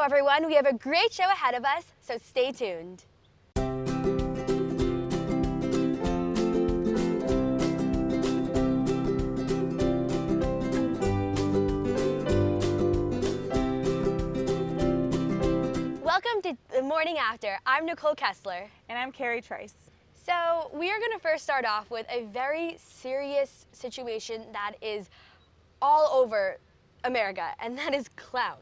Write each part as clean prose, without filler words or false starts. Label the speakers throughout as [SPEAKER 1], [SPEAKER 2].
[SPEAKER 1] everyone. We have a great show ahead of us, so stay tuned. Welcome to The Morning After. I'm Nicole Kessler.
[SPEAKER 2] And I'm Julien-Trice.
[SPEAKER 1] So we are going to first start off with a very serious situation that is all over America, and that is clowns.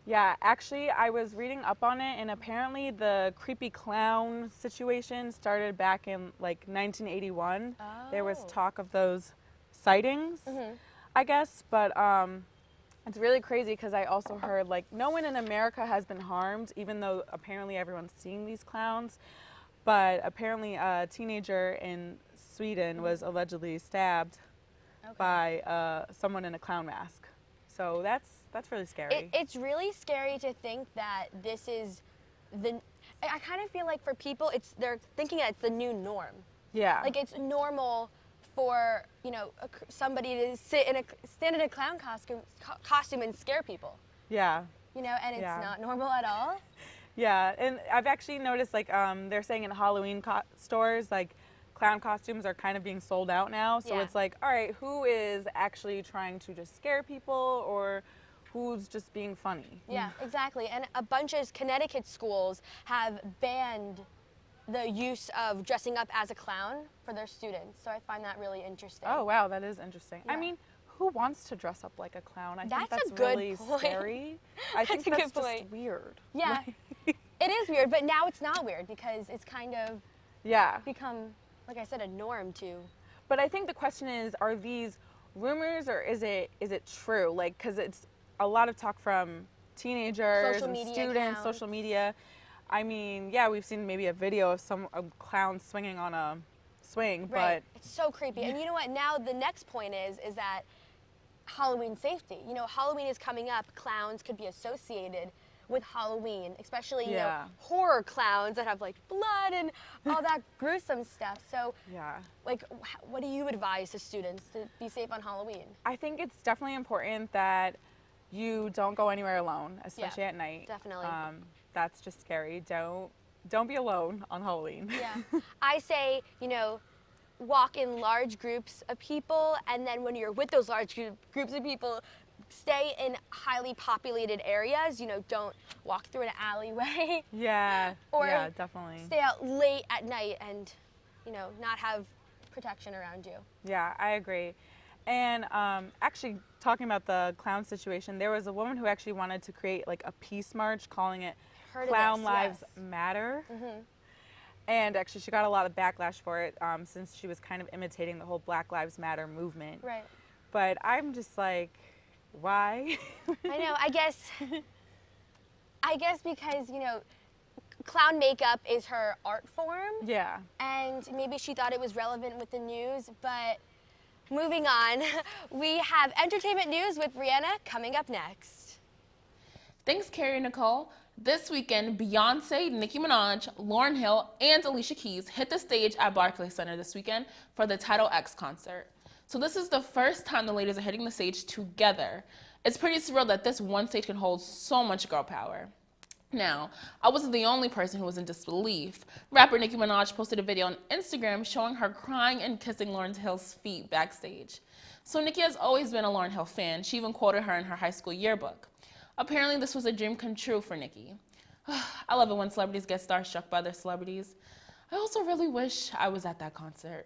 [SPEAKER 2] Yeah, actually, I was reading up on it, and apparently the creepy clown situation started back in like 1981.
[SPEAKER 1] Oh.
[SPEAKER 2] There was talk of those sightings, I guess, but it's really crazy because I also heard like no one in America has been harmed, even though apparently everyone's seeing these clowns. But apparently a teenager in Sweden was allegedly stabbed by someone in a clown mask. So that's really scary.
[SPEAKER 1] It's really scary to think that this is I kind of feel like for people, they're thinking that it's the new norm.
[SPEAKER 2] Yeah.
[SPEAKER 1] Like it's normal for, somebody to stand in a clown costume and scare people.
[SPEAKER 2] Yeah.
[SPEAKER 1] And it's not normal at all.
[SPEAKER 2] Yeah, and I've actually noticed like they're saying in Halloween stores like clown costumes are kind of being sold out now. So it's like, all right, who is actually trying to just scare people or who's just being funny?
[SPEAKER 1] Yeah, exactly. And a bunch of Connecticut schools have banned the use of dressing up as a clown for their students. So I find that really interesting.
[SPEAKER 2] Oh, wow, that is interesting.
[SPEAKER 1] Yeah.
[SPEAKER 2] I mean, who wants to dress up like a clown? I think that's
[SPEAKER 1] a good
[SPEAKER 2] really
[SPEAKER 1] point.
[SPEAKER 2] scary. I think that's just weird.
[SPEAKER 1] Yeah, it is weird, but now it's not weird because it's kind of become, like I said, a norm too.
[SPEAKER 2] But I think the question is, are these rumors or is it true? Like, because it's a lot of talk from teenagers and students,
[SPEAKER 1] accounts.
[SPEAKER 2] social media. I mean, yeah, we've seen maybe a video of a clown swinging on a swing,
[SPEAKER 1] but it's so creepy. And you know what? Now the next point is that Halloween safety. Halloween is coming up. Clowns could be associated with Halloween, especially horror clowns that have like blood and all that gruesome stuff. So like, what do you advise to students to be safe on Halloween?
[SPEAKER 2] I think it's definitely important that you don't go anywhere alone, especially at night.
[SPEAKER 1] Definitely.
[SPEAKER 2] That's just scary. Don't be alone on Halloween.
[SPEAKER 1] Yeah. I say, walk in large groups of people, and then when you're with those large groups of people, stay in highly populated areas. Don't walk through an alleyway.
[SPEAKER 2] Yeah.
[SPEAKER 1] Or
[SPEAKER 2] definitely.
[SPEAKER 1] Stay out late at night and, not have protection around you.
[SPEAKER 2] Yeah, I agree. And actually, talking about the clown situation, there was a woman who actually wanted to create like a peace march, calling it Clown Lives Matter. And actually, she got a lot of backlash for it since she was kind of imitating the whole Black Lives Matter movement.
[SPEAKER 1] Right.
[SPEAKER 2] But I'm just like, why?
[SPEAKER 1] I know. I guess because, clown makeup is her art form.
[SPEAKER 2] Yeah.
[SPEAKER 1] And maybe she thought it was relevant with the news, but moving on, we have entertainment news with Brianna coming up next.
[SPEAKER 3] Thanks, Kari and Nicole. This weekend, Beyonce, Nicki Minaj, Lauryn Hill, and Alicia Keys hit the stage at Barclays Center this weekend for the Title X concert. So this is the first time the ladies are hitting the stage together. It's pretty surreal that this one stage can hold so much girl power. Now, I wasn't the only person who was in disbelief. Rapper Nicki Minaj posted a video on Instagram showing her crying and kissing Lauryn Hill's feet backstage. So Nicki has always been a Lauryn Hill fan. She even quoted her in her high school yearbook. Apparently, this was a dream come true for Nicki. I love it when celebrities get starstruck by their celebrities. I also really wish I was at that concert.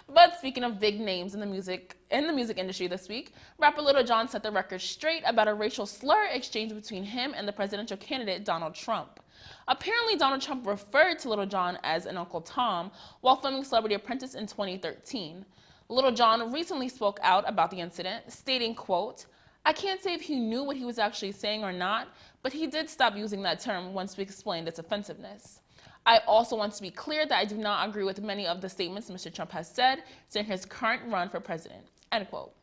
[SPEAKER 3] But speaking of big names in the music industry this week, rapper Lil Jon set the record straight about a racial slur exchange between him and the presidential candidate Donald Trump. Apparently, Donald Trump referred to Lil Jon as an Uncle Tom while filming Celebrity Apprentice in 2013. Lil Jon recently spoke out about the incident, stating, quote, "I can't say if he knew what he was actually saying or not, but he did stop using that term once we explained its offensiveness. I also want to be clear that I do not agree with many of the statements Mr. Trump has said during his current run for president," end quote.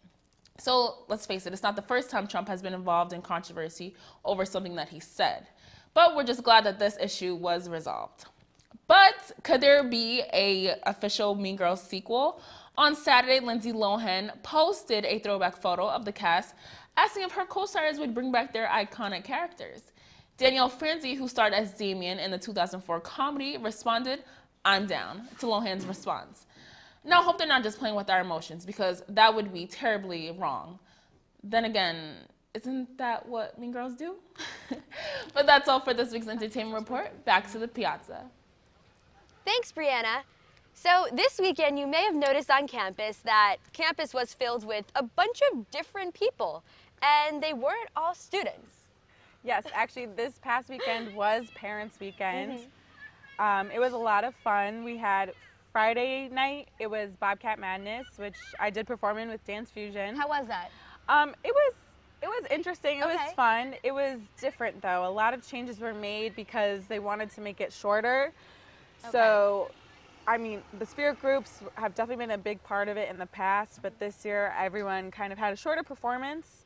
[SPEAKER 3] So let's face it, it's not the first time Trump has been involved in controversy over something that he said. But we're just glad that this issue was resolved. But could there be a official Mean Girls sequel? On Saturday, Lindsay Lohan posted a throwback photo of the cast asking if her co-stars would bring back their iconic characters. Danielle Franzi, who starred as Damien in the 2004 comedy, responded, "I'm down," to Lohan's response. Now, I hope they're not just playing with our emotions, because that would be terribly wrong. Then again, isn't that what Mean Girls do? But that's all for this week's Entertainment Report. Back to the piazza.
[SPEAKER 1] Thanks, Brianna. So this weekend, you may have noticed on campus that campus was filled with a bunch of different people, and they weren't all students.
[SPEAKER 2] Yes, actually, this past weekend was Parents' Weekend. It was a lot of fun. We had Friday night, it was Bobcat Madness, which I did perform in with Dance Fusion.
[SPEAKER 1] How was that?
[SPEAKER 2] It was interesting. It was fun. It was different, though. A lot of changes were made because they wanted to make it shorter. So, I mean, the spirit groups have definitely been a big part of it in the past, but this year everyone kind of had a shorter performance.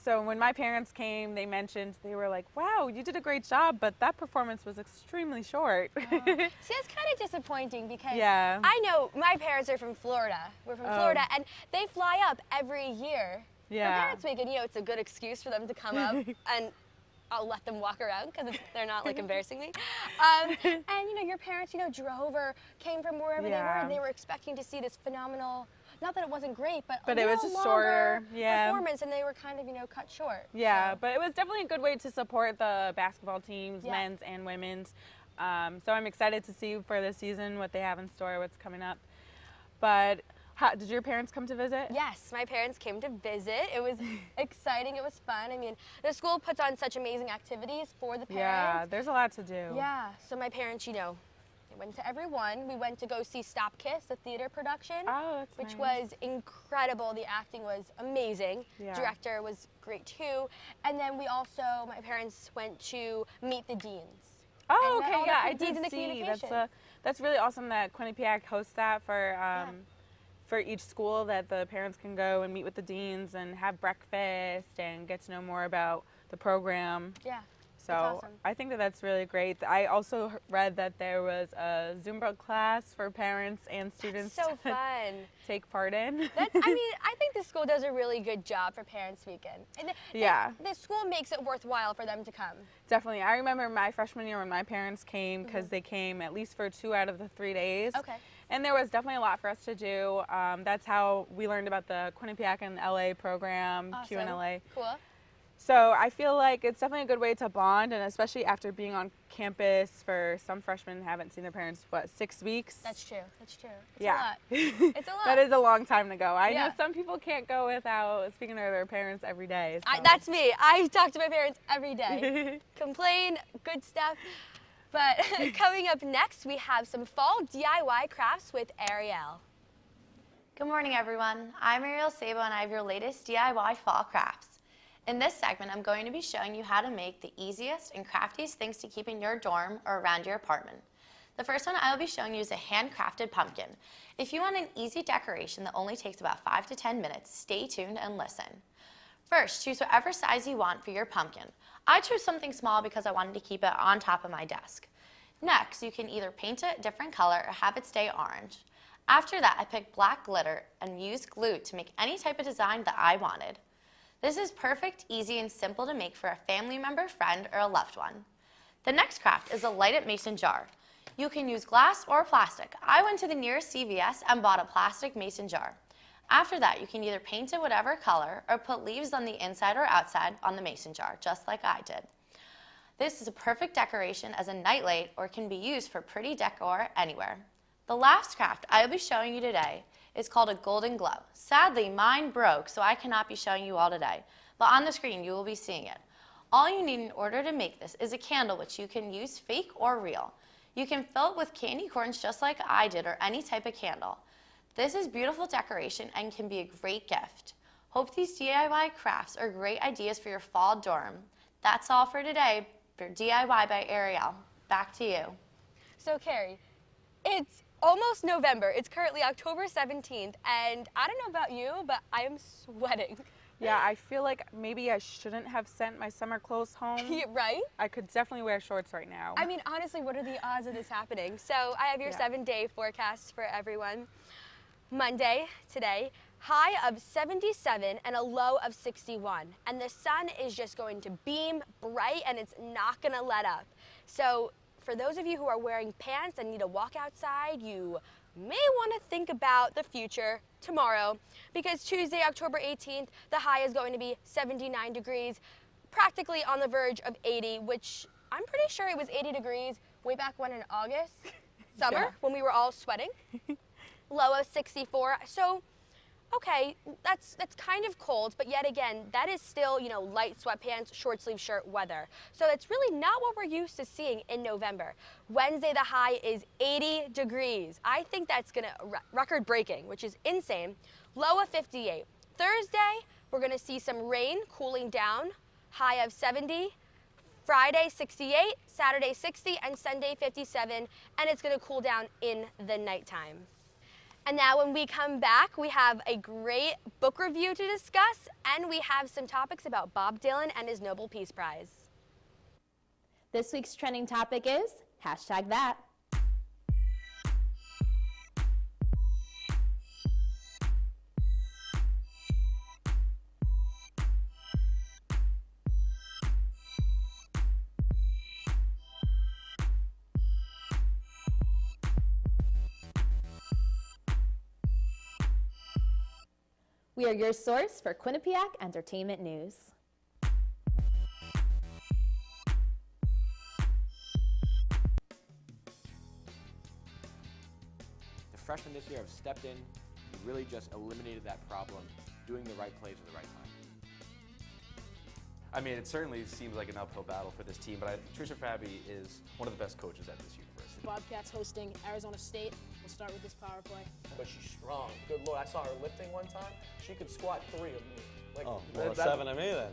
[SPEAKER 2] So when my parents came, they mentioned, they were like, "Wow, you did a great job, but that performance was extremely short."
[SPEAKER 1] See, it's kind of disappointing because I know my parents are from Florida. We're from Florida, and they fly up every year for Parents' Week, and it's a good excuse for them to come up, and I'll let them walk around because they're not like embarrassing me. And your parents, drove or came from wherever they were, and they were expecting to see this phenomenal. Not that it wasn't great, but
[SPEAKER 2] it was just shorter
[SPEAKER 1] performance, and they were kind of cut short.
[SPEAKER 2] Yeah, so. But it was definitely a good way to support the basketball teams, men's and women's. So I'm excited to see for this season what they have in store, what's coming up. But did your parents come to visit?
[SPEAKER 1] Yes, my parents came to visit. It was exciting. It was fun. I mean, the school puts on such amazing activities for the parents.
[SPEAKER 2] Yeah, there's a lot to do.
[SPEAKER 1] Yeah, so my parents, they went to every one. We went to go see Stop Kiss, the theater production, which was incredible. The acting was amazing.
[SPEAKER 2] Yeah.
[SPEAKER 1] Director was great too. And then my parents went to Meet the Deans.
[SPEAKER 2] Oh, okay, yeah, I did see. That's really awesome that Quinnipiac hosts that for each school, that the parents can go and meet with the deans and have breakfast and get to know more about the program.
[SPEAKER 1] Yeah.
[SPEAKER 2] So
[SPEAKER 1] awesome. I
[SPEAKER 2] think that's really great. I also read that there was a Zumba class for parents and students
[SPEAKER 1] to
[SPEAKER 2] take part in.
[SPEAKER 1] I think the school does a really good job for Parents' Weekend. And the school makes it worthwhile for them to come.
[SPEAKER 2] Definitely. I remember my freshman year when my parents came, because they came at least for 2 out of the 3 days.
[SPEAKER 1] Okay.
[SPEAKER 2] And there was definitely a lot for us to do. That's how we learned about the Quinnipiac and LA program,
[SPEAKER 1] awesome.
[SPEAKER 2] QNLA.
[SPEAKER 1] Cool.
[SPEAKER 2] So I feel like it's definitely a good way to bond, and especially after being on campus for some freshmen who haven't seen their parents, 6 weeks?
[SPEAKER 1] That's true. It's a
[SPEAKER 2] lot.
[SPEAKER 1] It's a lot.
[SPEAKER 2] That is a long time to go. I know some people can't go without speaking to their parents every day. So.
[SPEAKER 1] That's me. I talk to my parents every day. Complain, good stuff. But coming up next, we have some fall DIY crafts with Ariel.
[SPEAKER 4] Good morning, everyone. I'm Ariel Sabo, and I have your latest DIY fall crafts. In this segment, I'm going to be showing you how to make the easiest and craftiest things to keep in your dorm or around your apartment. The first one I will be showing you is a handcrafted pumpkin. If you want an easy decoration that only takes about 5 to 10 minutes, stay tuned and listen. First, choose whatever size you want for your pumpkin. I chose something small because I wanted to keep it on top of my desk. Next, you can either paint it a different color or have it stay orange. After that, I picked black glitter and used glue to make any type of design that I wanted. This is perfect, easy, and simple to make for a family member, friend, or a loved one. The next craft is a lighted mason jar. You can use glass or plastic. I went to the nearest CVS and bought a plastic mason jar. After that, you can either paint it whatever color or put leaves on the inside or outside on the mason jar, just like I did. This is a perfect decoration as a nightlight or can be used for pretty decor anywhere. The last craft I will be showing you today is called a golden glow. Sadly, mine broke, so I cannot be showing you all today, but on the screen you will be seeing it. All you need in order to make this is a candle, which you can use fake or real. You can fill it with candy corns just like I did, or any type of candle. This is beautiful decoration and can be a great gift. Hope these DIY crafts are great ideas for your fall dorm. That's all for today for DIY by Ariel. Back to you.
[SPEAKER 1] So Kari, it's almost November. It's currently October 17th, and I don't know about you, but I am sweating.
[SPEAKER 2] Yeah, I feel like maybe I shouldn't have sent my summer clothes home.
[SPEAKER 1] Right?
[SPEAKER 2] I could definitely wear shorts right now.
[SPEAKER 1] I mean, honestly, what are the odds of this happening? So I have your 7-day forecast for everyone. Monday, today, high of 77 and a low of 61. And the sun is just going to beam bright and it's not gonna let up. So for those of you who are wearing pants and need to walk outside, you may wanna think about the future tomorrow, because Tuesday, October 18th, the high is going to be 79 degrees, practically on the verge of 80, which I'm pretty sure it was 80 degrees way back when in August, summer, when we were all sweating. Low of 64. So, okay, that's kind of cold, but yet again, that is still, you know, light sweatpants, short sleeve shirt weather. So that's really not what we're used to seeing in November. Wednesday, the high is 80 degrees. I think that's gonna record breaking, which is insane. Low of 58. Thursday, we're gonna see some rain cooling down, high of 70. Friday, 68, Saturday, 60, and Sunday, 57, and it's gonna cool down in the nighttime. And now when we come back, we have a great book review to discuss, and we have some topics about Bob Dylan and his Nobel Peace Prize.
[SPEAKER 5] This week's trending topic is #that. We are your source for Quinnipiac entertainment news.
[SPEAKER 6] The freshmen this year have stepped in and really just eliminated that problem, doing the right plays at the right time.
[SPEAKER 7] I mean, it certainly seems like an uphill battle for this team, but Trisha Fabi is one of the best coaches at this university.
[SPEAKER 8] Bobcats hosting Arizona State. We'll start with this power play.
[SPEAKER 9] But she's strong. Good Lord, I saw her lifting one time. She could squat 3 of me. Like,
[SPEAKER 10] oh, well, 7 of me then.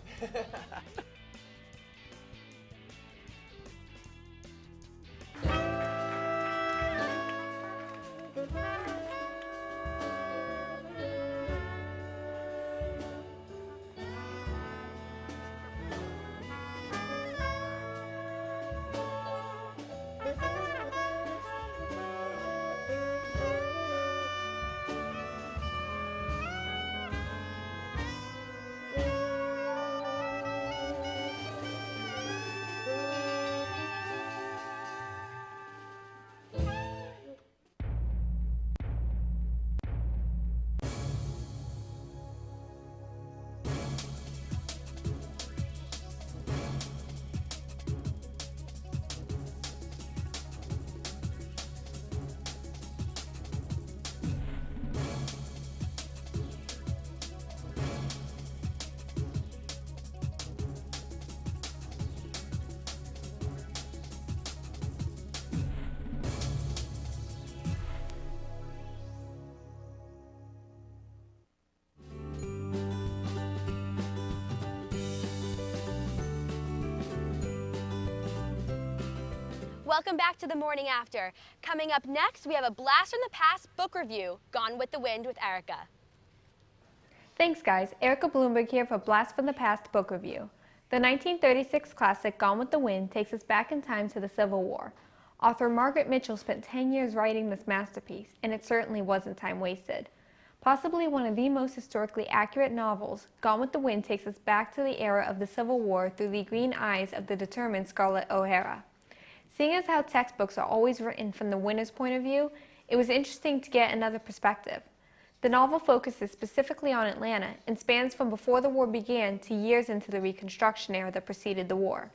[SPEAKER 1] Welcome back to the morning after. Coming up next, we have a blast from the past book review, Gone with the Wind with Erica.
[SPEAKER 11] Thanks guys, Erica Bloomberg here for Blast from the Past book review. The 1936 classic Gone with the Wind takes us back in time to the Civil War. Author Margaret Mitchell spent 10 years writing this masterpiece, and it certainly wasn't time wasted. Possibly one of the most historically accurate novels, Gone with the Wind takes us back to the era of the Civil War through the green eyes of the determined Scarlett O'Hara. Seeing as how textbooks are always written from the winner's point of view, it was interesting to get another perspective. The novel focuses specifically on Atlanta and spans from before the war began to years into the Reconstruction era that preceded the war.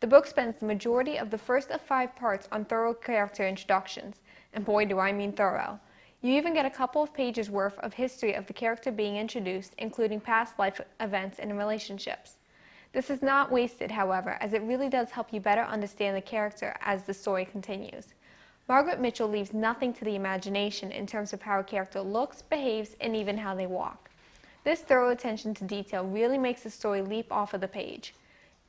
[SPEAKER 11] The book spends the majority of the first of 5 parts on thorough character introductions, and boy do I mean thorough. You even get a couple of pages worth of history of the character being introduced, including past life events and relationships. This is not wasted, however, as it really does help you better understand the character as the story continues. Margaret Mitchell leaves nothing to the imagination in terms of how a character looks, behaves, and even how they walk. This thorough attention to detail really makes the story leap off of the page.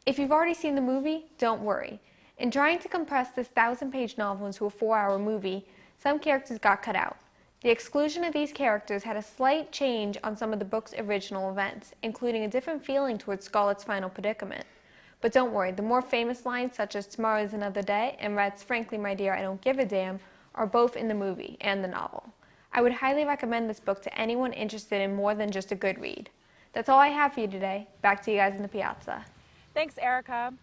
[SPEAKER 11] If you've already seen the movie, don't worry. In trying to compress this 1,000-page novel into a 4-hour movie, some characters got cut out. The exclusion of these characters had a slight change on some of the book's original events, including a different feeling towards Scarlett's final predicament. But don't worry, the more famous lines such as "Tomorrow's another day" and Rhett's "Frankly, my dear, I don't give a damn" are both in the movie and the novel. I would highly recommend this book to anyone interested in more than just a good read. That's all I have for you today. Back to you guys in the piazza.
[SPEAKER 2] Thanks, Erica.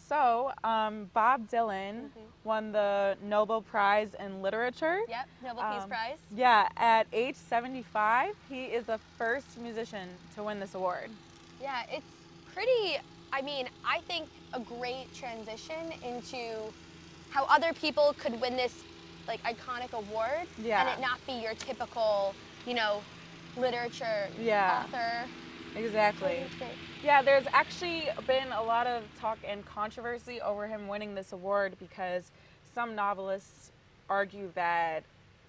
[SPEAKER 2] So, Bob Dylan won the Nobel Prize in Literature.
[SPEAKER 1] Yep, Nobel Peace Prize.
[SPEAKER 2] Yeah, at age 75, he is the first musician to win this award.
[SPEAKER 1] Yeah, it's pretty, I think a great transition into how other people could win this like iconic award and it not be your typical, literature author.
[SPEAKER 2] Exactly. Yeah, there's actually been a lot of talk and controversy over him winning this award because some novelists argue that,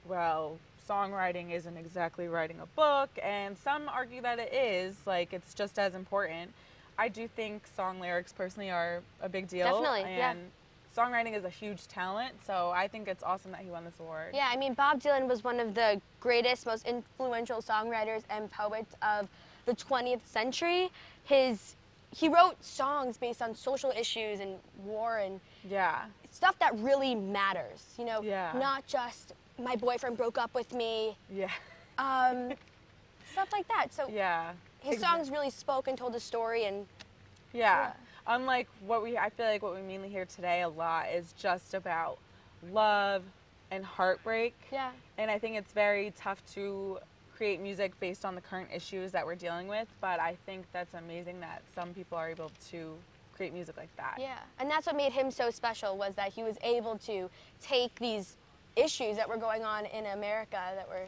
[SPEAKER 2] well, songwriting isn't exactly writing a book, and some argue that it is, like it's just as important. I do think song lyrics personally are a big deal.
[SPEAKER 1] Definitely,
[SPEAKER 2] and songwriting is a huge talent, so I think it's awesome that he won this award.
[SPEAKER 1] Yeah, Bob Dylan was one of the greatest, most influential songwriters and poets of the 20th century. He wrote songs based on social issues and war and stuff that really matters, not just my boyfriend broke up with me. Stuff like that. So his songs really spoke and told a story and
[SPEAKER 2] unlike I feel like what we mainly hear today a lot is just about love and heartbreak.
[SPEAKER 1] Yeah.
[SPEAKER 2] And I think it's very tough to create music based on the current issues that we're dealing with, but I think that's amazing that some people are able to create music like that.
[SPEAKER 1] Yeah, and that's what made him so special, was that he was able to take these issues that were going on in America that were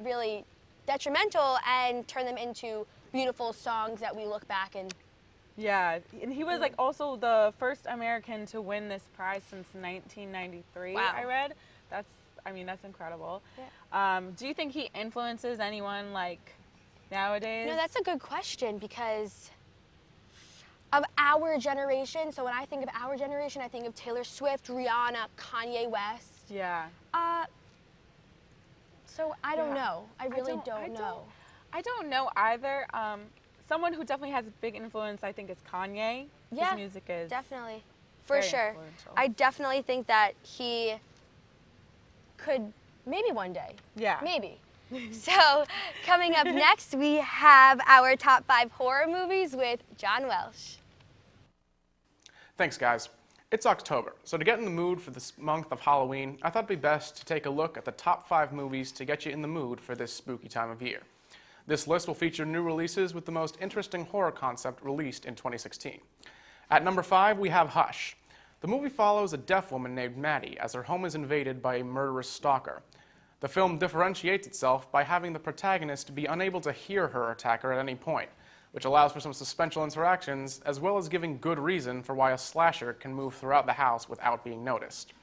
[SPEAKER 1] really detrimental and turn them into beautiful songs that we look back and
[SPEAKER 2] and he was like also the first American to win this prize since 1993.
[SPEAKER 1] Wow.
[SPEAKER 2] I read. That's incredible. Do you think he influences anyone like nowadays?
[SPEAKER 1] No, that's a good question because of our generation. So when I think of our generation, I think of Taylor Swift, Rihanna, Kanye West.
[SPEAKER 2] Yeah.
[SPEAKER 1] So I don't know. I really don't know.
[SPEAKER 2] I don't know either. Someone who definitely has a big influence, I think, is Kanye.
[SPEAKER 1] Yeah,
[SPEAKER 2] his music is
[SPEAKER 1] definitely, for sure.
[SPEAKER 2] Influential.
[SPEAKER 1] I definitely think that he could maybe one day.
[SPEAKER 2] Yeah.
[SPEAKER 1] Maybe. So coming up next, we have our top 5 horror movies with John Welsh.
[SPEAKER 9] Thanks, guys. It's October, so to get in the mood for this month of Halloween, I thought it'd be best to take a look at the top 5 movies to get you in the mood for this spooky time of year. This list will feature new releases with the most interesting horror concept released in 2016. At number 5, we have Hush. The movie follows a deaf woman named Maddie as her home is invaded by a murderous stalker. The film differentiates itself by having the protagonist be unable to hear her attacker at any point, which allows for some suspenseful interactions, as well as giving good reason for why a slasher can move throughout the house without being noticed.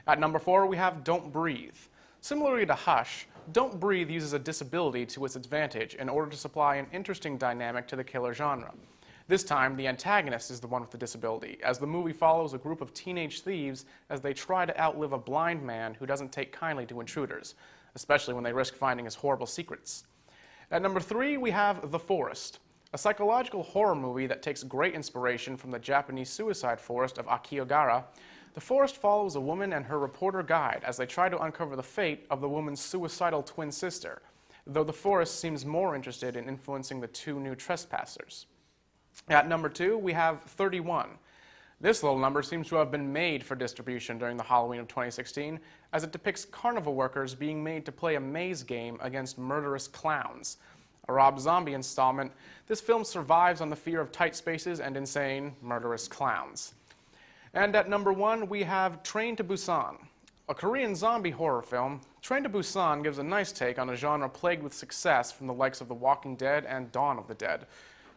[SPEAKER 9] At number 4, we have Don't Breathe. Similarly to Hush, Don't Breathe uses a disability to its advantage in order to supply an interesting dynamic to the killer genre. This time, the antagonist is the one with the disability, as the movie follows a group of teenage thieves as they try to outlive a blind man who doesn't take kindly to intruders, especially when they risk finding his horrible secrets. At number 3, we have The Forest, a psychological horror movie that takes great inspiration from the Japanese suicide forest of Akihabara. The Forest follows a woman and her reporter guide as they try to uncover the fate of the woman's suicidal twin sister, though the Forest seems more interested in influencing the 2 new trespassers. At number 2, we have 31. This little number seems to have been made for distribution during the Halloween of 2016, as it depicts carnival workers being made to play a maze game against murderous clowns. A Rob Zombie installment, this film survives on the fear of tight spaces and insane, murderous clowns. And at number 1, we have Train to Busan. A Korean zombie horror film, Train to Busan gives a nice take on a genre plagued with success from the likes of The Walking Dead and Dawn of the Dead.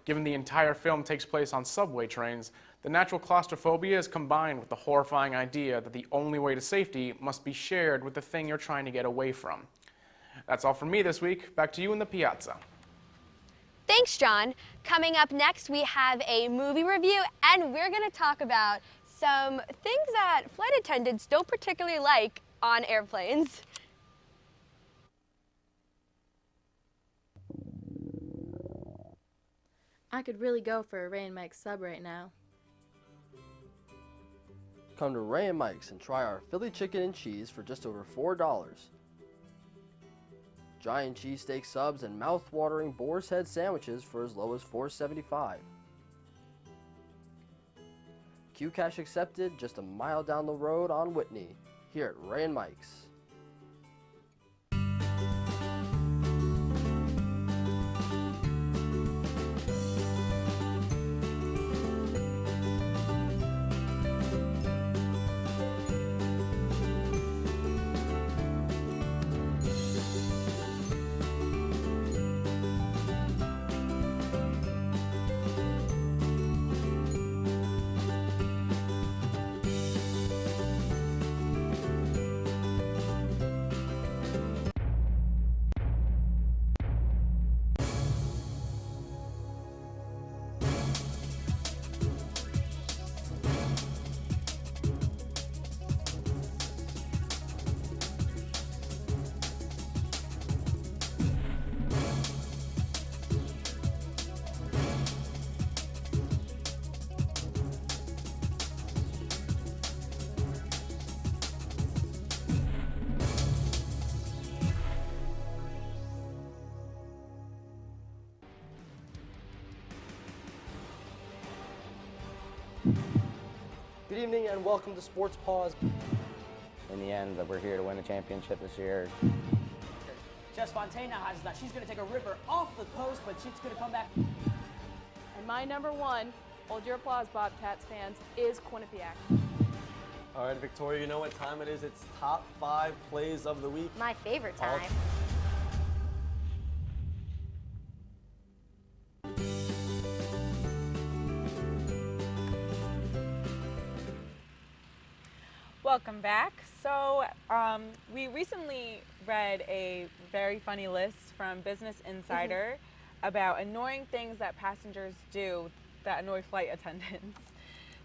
[SPEAKER 9] Given the entire film takes place on subway trains, the natural claustrophobia is combined with the horrifying idea that the only way to safety must be shared with the thing you're trying to get away from. That's all from me this week. Back to you in the piazza.
[SPEAKER 1] Thanks, John. Coming up next, we have a movie review, and we're going to talk about some things that flight attendants don't particularly like on airplanes.
[SPEAKER 12] I could really go for a Ray and Mike's sub right now.
[SPEAKER 10] Come to Ray and Mike's and try our Philly chicken and cheese for just over $4.
[SPEAKER 13] giant cheesesteak subs, and mouth-watering boar's head sandwiches for as low as $4.75. Q-Cash accepted just a mile down the road on Whitney, here at Ray and Mike's. Good evening and welcome to Sports Pause.
[SPEAKER 14] In the end, we're here to win the championship this year.
[SPEAKER 15] Jess Fontana has that. She's going to take a ripper off the post, but she's going to come back.
[SPEAKER 16] And my number one, hold your applause, Bobcats fans, is Quinnipiac.
[SPEAKER 10] All right, Victoria, you know what time it is? It's top 5 plays of the week.
[SPEAKER 4] My favorite time.
[SPEAKER 2] Welcome back. So we recently read a very funny list from Business Insider about annoying things that passengers do that annoy flight attendants.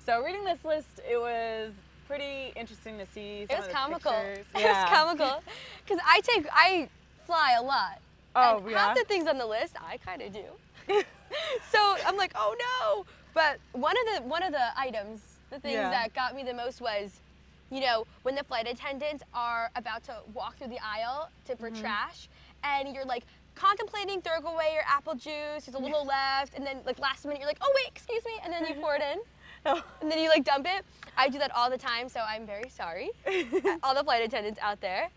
[SPEAKER 2] So reading this list, it was pretty interesting to see some
[SPEAKER 1] It was
[SPEAKER 2] of the
[SPEAKER 1] comical.
[SPEAKER 2] pictures.
[SPEAKER 1] It was comical. Because I fly a lot.
[SPEAKER 2] Oh,
[SPEAKER 1] and
[SPEAKER 2] yeah?
[SPEAKER 1] half the things on the list, I kind of do. So I'm like, oh no. But one of the items, the things that got me the most was, you know, when the flight attendants are about to walk through the aisle for trash, and you're like contemplating throwing away your apple juice, there's a little left, and then like last minute you're like, oh wait, excuse me, and then you pour it in, and then you like dump it. I do that all the time, so I'm very sorry. All the flight attendants out there.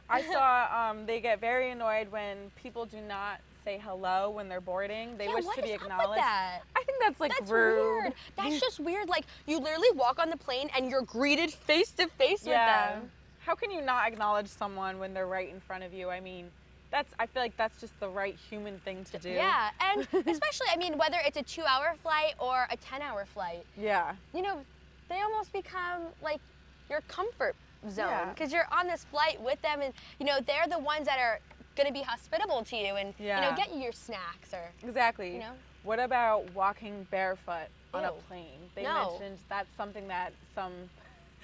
[SPEAKER 2] I saw they get very annoyed when people do not say hello when they're boarding. They wish to be acknowledged.
[SPEAKER 1] Up with that?
[SPEAKER 2] I think that's like rude.
[SPEAKER 1] Weird. That's just weird. Like you literally walk on the plane and you're greeted face to face with them.
[SPEAKER 2] How can you not acknowledge someone when they're right in front of you? I mean, I feel like that's just the right human thing to do.
[SPEAKER 1] Yeah, and especially, I mean, whether it's a 2-hour flight or a 10-hour flight.
[SPEAKER 2] Yeah.
[SPEAKER 1] You know, they almost become like your comfort zone because you're on this flight with them, and you know they're the ones that are going to be hospitable to you and you know get you your snacks or
[SPEAKER 2] exactly.
[SPEAKER 1] You know.
[SPEAKER 2] What about walking barefoot on a
[SPEAKER 1] Ew.
[SPEAKER 2] plane? They
[SPEAKER 1] No.
[SPEAKER 2] mentioned that's something that some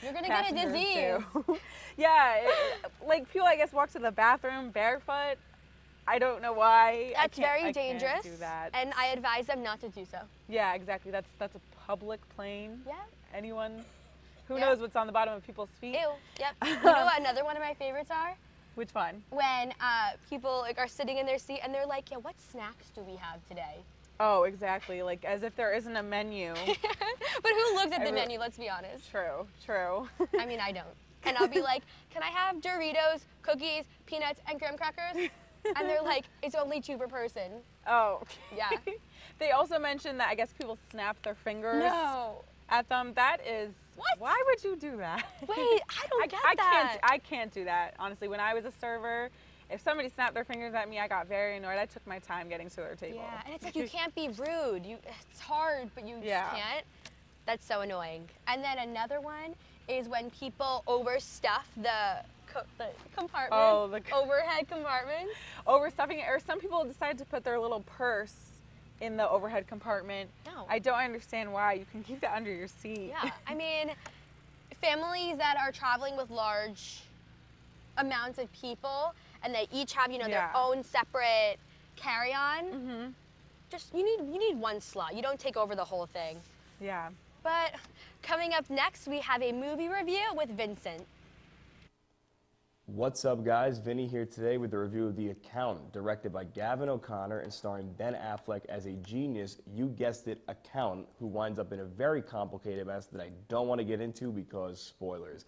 [SPEAKER 1] you're gonna get a disease.
[SPEAKER 2] Yeah, like people I guess walk to the bathroom barefoot. I don't know why.
[SPEAKER 1] That's very
[SPEAKER 2] I
[SPEAKER 1] dangerous.
[SPEAKER 2] can't do that.
[SPEAKER 1] And I advise them not to do so.
[SPEAKER 2] Yeah, exactly. That's a public plane.
[SPEAKER 1] Yeah.
[SPEAKER 2] Anyone who knows what's on the bottom of people's feet?
[SPEAKER 1] Ew. Yep. You know what another one of my favorites are?
[SPEAKER 2] Which one?
[SPEAKER 1] When people like are sitting in their seat and they're like, yeah, what snacks do we have today?
[SPEAKER 2] Oh, exactly. Like as if there isn't a menu.
[SPEAKER 1] But who looks at the menu, let's be honest.
[SPEAKER 2] True, true.
[SPEAKER 1] I mean, I don't. And I'll be like, can I have Doritos, cookies, peanuts, and graham crackers? And they're like, it's only 2 per person.
[SPEAKER 2] Oh.
[SPEAKER 1] Yeah.
[SPEAKER 2] They also mentioned that I guess people snap their fingers at them. That is,
[SPEAKER 1] what?
[SPEAKER 2] Why would you do that?
[SPEAKER 1] Wait, I don't get that.
[SPEAKER 2] I can't do that. Honestly, when I was a server, if somebody snapped their fingers at me, I got very annoyed. I took my time getting to their table.
[SPEAKER 1] Yeah, and it's like you can't be rude. It's hard, but you just can't. That's so annoying. And then another one is when people overstuff the compartment.
[SPEAKER 2] Oh, the
[SPEAKER 1] overhead compartment.
[SPEAKER 2] Overstuffing it, or some people decide to put their little purse in the overhead compartment.
[SPEAKER 1] No.
[SPEAKER 2] I don't understand why. You can keep that under your seat.
[SPEAKER 1] Yeah, I mean, families that are traveling with large amounts of people and they each have, you know, their own separate carry-on. Just you need one slot. You don't take over the whole thing.
[SPEAKER 2] Yeah.
[SPEAKER 1] But coming up next, we have a movie review with Vincent.
[SPEAKER 17] What's up, guys? Vinny here today with a review of The Accountant, directed by Gavin O'Connor and starring Ben Affleck as a genius, you guessed it, accountant who winds up in a very complicated mess that I don't want to get into because spoilers.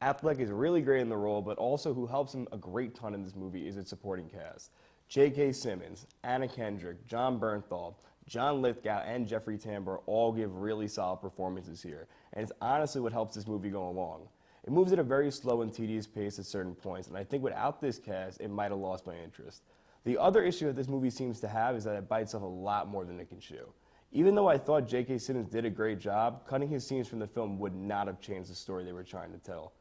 [SPEAKER 17] Affleck is really great in the role, but also who helps him a great ton in this movie is its supporting cast. J.K. Simmons, Anna Kendrick, John Bernthal, John Lithgow, and Jeffrey Tambor all give really solid performances here, and it's honestly what helps this movie go along. It moves at a very slow and tedious pace at certain points, and I think without this cast, it might have lost my interest. The other issue that this movie seems to have is that it bites off a lot more than it can chew. Even though I thought J.K. Simmons did a great job, cutting his scenes from the film would not have changed the story they were trying to tell.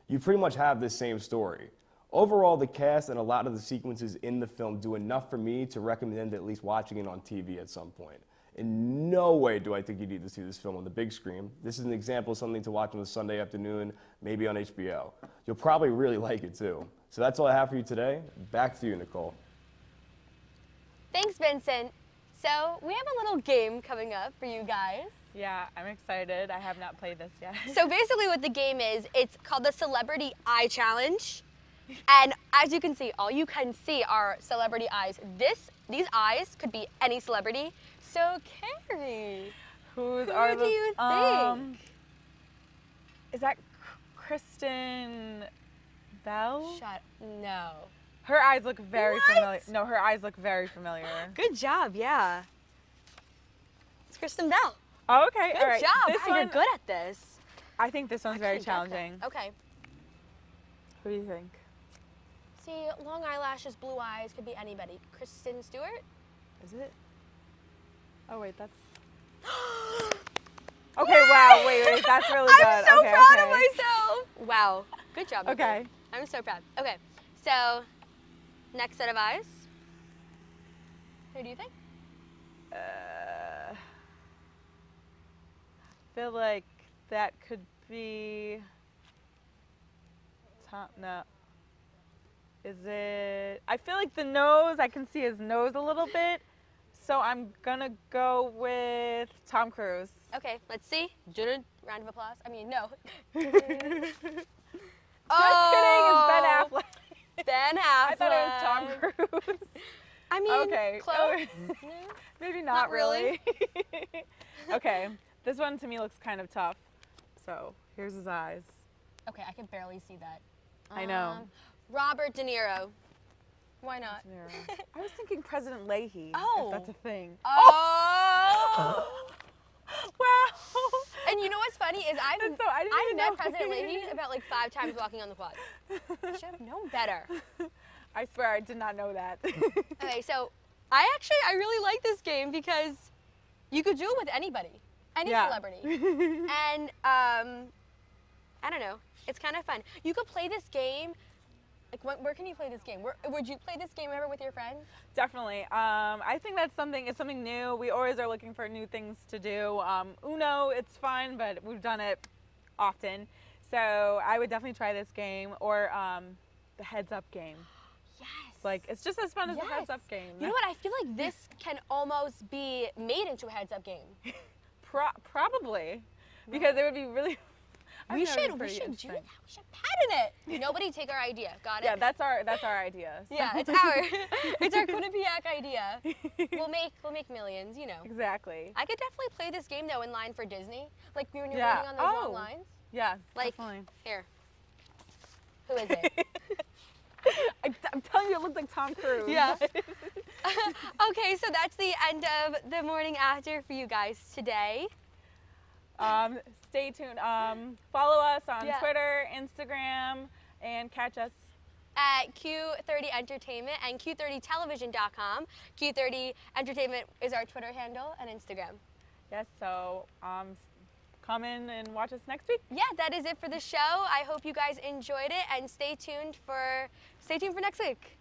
[SPEAKER 17] You pretty much have this same story. Overall, the cast and a lot of the sequences in the film do enough for me to recommend at least watching it on TV at some point. In no way do I think you need to see this film on the big screen. This is an example of something to watch on a Sunday afternoon, maybe on HBO. You'll probably really like it too. So that's all I have for you today. Back to you, Nicole.
[SPEAKER 1] Thanks, Vincent. So we have a little game coming up for you guys.
[SPEAKER 2] Yeah, I'm excited. I have not played this yet.
[SPEAKER 1] So basically what the game is, it's called the Celebrity Eye Challenge. And as you can see, all you can see are celebrity eyes. These eyes could be any celebrity. So, Kari, who do you think?
[SPEAKER 2] Is that Kristen Bell?
[SPEAKER 1] No.
[SPEAKER 2] Her eyes look very familiar. No, her eyes look very familiar.
[SPEAKER 1] Good job, yeah. It's Kristen Bell.
[SPEAKER 2] Oh, okay,
[SPEAKER 1] Good
[SPEAKER 2] all right.
[SPEAKER 1] job.
[SPEAKER 2] This
[SPEAKER 1] You're
[SPEAKER 2] one,
[SPEAKER 1] good at this.
[SPEAKER 2] I think this one's very challenging.
[SPEAKER 1] Okay.
[SPEAKER 2] Who do you think?
[SPEAKER 1] See, long eyelashes, blue eyes, could be anybody. Kristen Stewart?
[SPEAKER 2] Is it? Oh, wait, that's... Okay, wow, wait, that's really good.
[SPEAKER 1] I'm so proud of myself. Wow, good job. Nicole.
[SPEAKER 2] Okay.
[SPEAKER 1] I'm so proud. Okay, so next set of eyes. Who do you think?
[SPEAKER 2] I feel like that could be... No. Is it... I feel like the nose, I can see his nose a little bit. So I'm gonna go with Tom Cruise.
[SPEAKER 1] Okay, let's see. Round of applause. I mean, no.
[SPEAKER 2] Just kidding, it's Ben Affleck.
[SPEAKER 1] Ben Affleck.
[SPEAKER 2] I thought it was Tom Cruise.
[SPEAKER 1] I mean,
[SPEAKER 2] okay.
[SPEAKER 1] close.
[SPEAKER 2] Maybe not really. Okay, this one to me looks kind of tough. So here's his eyes.
[SPEAKER 1] Okay, I can barely see that.
[SPEAKER 2] I know.
[SPEAKER 1] Robert De Niro. Why not?
[SPEAKER 2] I was thinking President Leahy,
[SPEAKER 1] Oh.
[SPEAKER 2] if that's a thing.
[SPEAKER 1] Oh!
[SPEAKER 2] Wow!
[SPEAKER 1] And you know what's funny is I've
[SPEAKER 2] even
[SPEAKER 1] met
[SPEAKER 2] know.
[SPEAKER 1] President Leahy about like 5 times walking on the quad. I should have known better.
[SPEAKER 2] I swear I did not know that.
[SPEAKER 1] Okay, so I really like this game because you could do it with anybody, any celebrity. And I don't know, it's kind of fun. You could play this game. Like, where can you play this game? Would you play this game ever with your friends?
[SPEAKER 2] Definitely. I think it's something new. We always are looking for new things to do. Uno, it's fun, but we've done it often. So I would definitely try this game or the heads up game.
[SPEAKER 1] Yes.
[SPEAKER 2] Like, it's just as fun as the heads up game.
[SPEAKER 1] You know what? I feel like this can almost be made into a heads up game.
[SPEAKER 2] Probably. Because it would be really...
[SPEAKER 1] We should do that. We should patent it. Nobody take our idea. Got it?
[SPEAKER 2] Yeah, that's our idea. So.
[SPEAKER 1] Yeah, it's our Quinnipiac idea. We'll make millions, you know.
[SPEAKER 2] Exactly.
[SPEAKER 1] I could definitely play this game though in line for Disney. Like when you're waiting on those long lines.
[SPEAKER 2] Yeah.
[SPEAKER 1] Like
[SPEAKER 2] definitely.
[SPEAKER 1] Here. Who is it?
[SPEAKER 2] I'm telling you, it looked like Tom Cruise.
[SPEAKER 1] Yeah. Okay, so that's the end of the morning after for you guys today.
[SPEAKER 2] Stay tuned. Follow us on Twitter, Instagram, and catch us
[SPEAKER 1] at Q30 Entertainment and Q30television.com. Q30 Entertainment is our Twitter handle and Instagram.
[SPEAKER 2] Yes, so come in and watch us next week.
[SPEAKER 1] Yeah, that is it for the show. I hope you guys enjoyed it and stay tuned for next week.